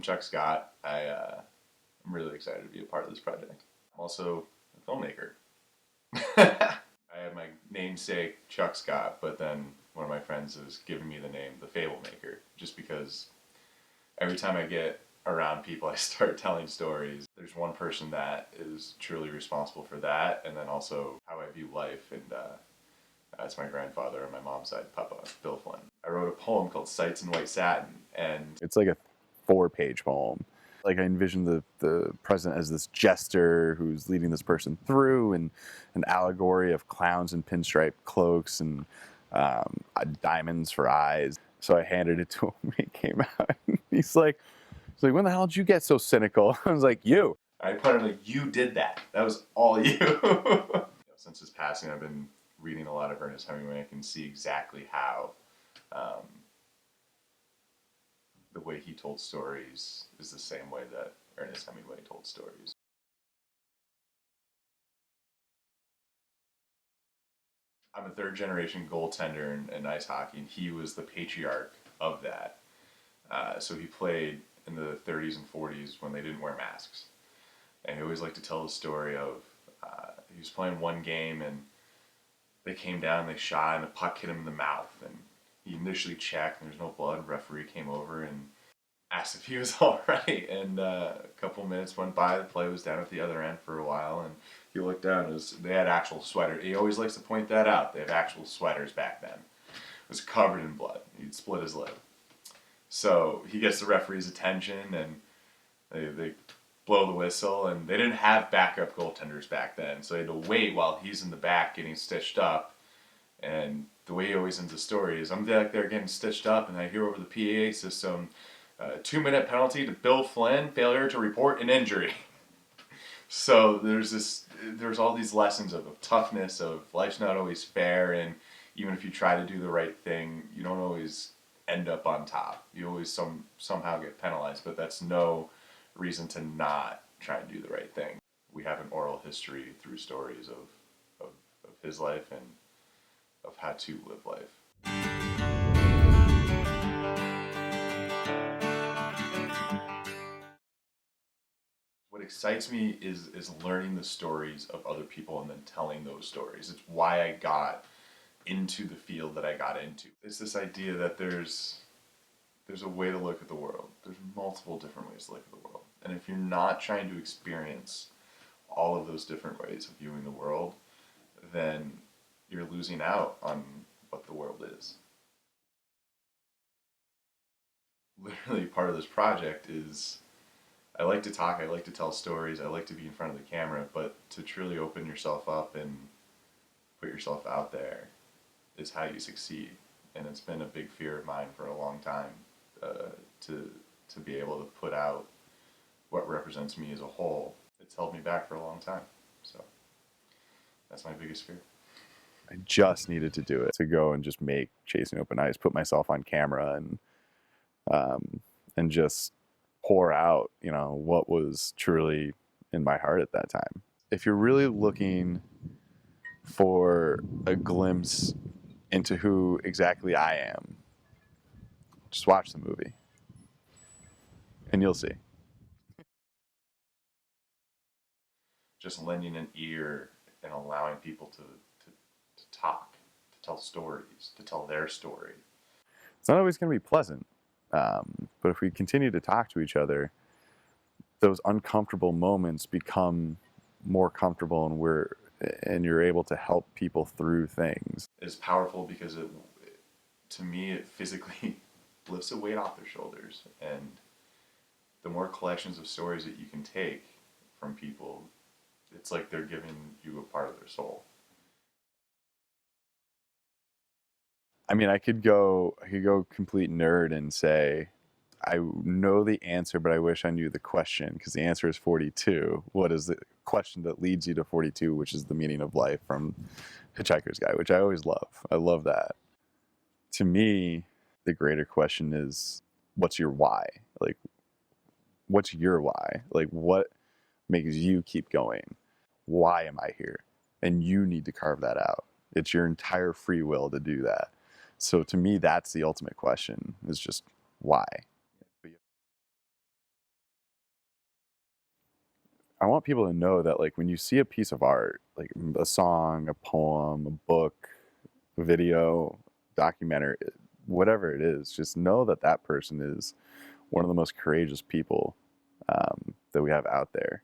I'm Chuck Scott. I'm really excited to be a part of this project. I'm also a filmmaker. I have my namesake Chuck Scott, but then one of my friends has given me the name The Fable Maker, just because every time I get around people, I start telling stories. There's one person that is truly responsible for that, and then also how I view life, and that's my grandfather on my mom's side, Papa, Bill Flynn. I wrote a poem called Sights in White Satin, and it's like a 4-page poem. Like I envision the president as this jester who's leading this person through, and an allegory of clowns in pinstripe cloaks and diamonds for eyes. So I handed it to him. He came out. He's like, when the hell did you get so cynical? I was like, you. I put it like, you did that. That was all you. Since his passing, I've been reading a lot of Ernest Hemingway. I can see exactly how the way he told stories is the same way that Ernest Hemingway told stories. I'm a third generation goaltender in ice hockey, and he was the patriarch of that. So he played in the 30s and 40s when they didn't wear masks. And he always liked to tell the story of he was playing one game and they came down and they shot and the puck hit him in the mouth. And he initially checked and there's no blood. Referee came over and asked if he was all right. And a couple minutes went by. The play was down at the other end for a while. And he looked down. They had actual sweaters. He always likes to point that out. They had actual sweaters back then. It was covered in blood. He'd split his lip. So he gets the referee's attention and they blow the whistle, and they didn't have backup goaltenders back then, so they had to wait while he's in the back getting stitched up. And the way he always ends the story is, I'm back there getting stitched up, and I hear over the PA system, 2-minute penalty to Bill Flynn, failure to report an injury. So there's all these lessons of toughness, of life's not always fair, and even if you try to do the right thing, you don't always end up on top. You always somehow get penalized, but that's no reason to not try and do the right thing. We have an oral history through stories of his life and of how to live life. What excites me is learning the stories of other people and then telling those stories. It's why I got into the field that I got into. It's this idea that there's a way to look at the world. There's multiple different ways to look at the world. And if you're not trying to experience all of those different ways of viewing the world, then you're losing out on what the world is. Literally, part of this project is I like to talk, I like to tell stories, I like to be in front of the camera, but to truly open yourself up and put yourself out there is how you succeed. And it's been a big fear of mine for a long time, to be able to put out what represents me as a whole. It's held me back for a long time. So that's my biggest fear. I just needed to do it, to go and just make Chasing Open Ice, put myself on camera and just pour out, what was truly in my heart at that time. If you're really looking for a glimpse into who exactly I am, just watch the movie and you'll see. Just lending an ear and allowing people to talk, to tell stories, to tell their story. It's not always going to be pleasant, but if we continue to talk to each other, those uncomfortable moments become more comfortable, and you're able to help people through things. It's powerful because to me, it physically lifts a weight off their shoulders. And the more collections of stories that you can take from people, it's like they're giving you a part of their soul. I mean, I could go complete nerd and say, I know the answer, but I wish I knew the question, because the answer is 42. What is the question that leads you to 42, which is the meaning of life from Hitchhiker's Guide, which I always love. I love that. To me, the greater question is, what's your why? Like, what's your why? Like, what makes you keep going? Why am I here? And you need to carve that out. It's your entire free will to do that. So to me, that's the ultimate question, is just why? I want people to know that like when you see a piece of art, like a song, a poem, a book, a video, documentary, whatever it is, just know that that person is one of the most courageous people that we have out there.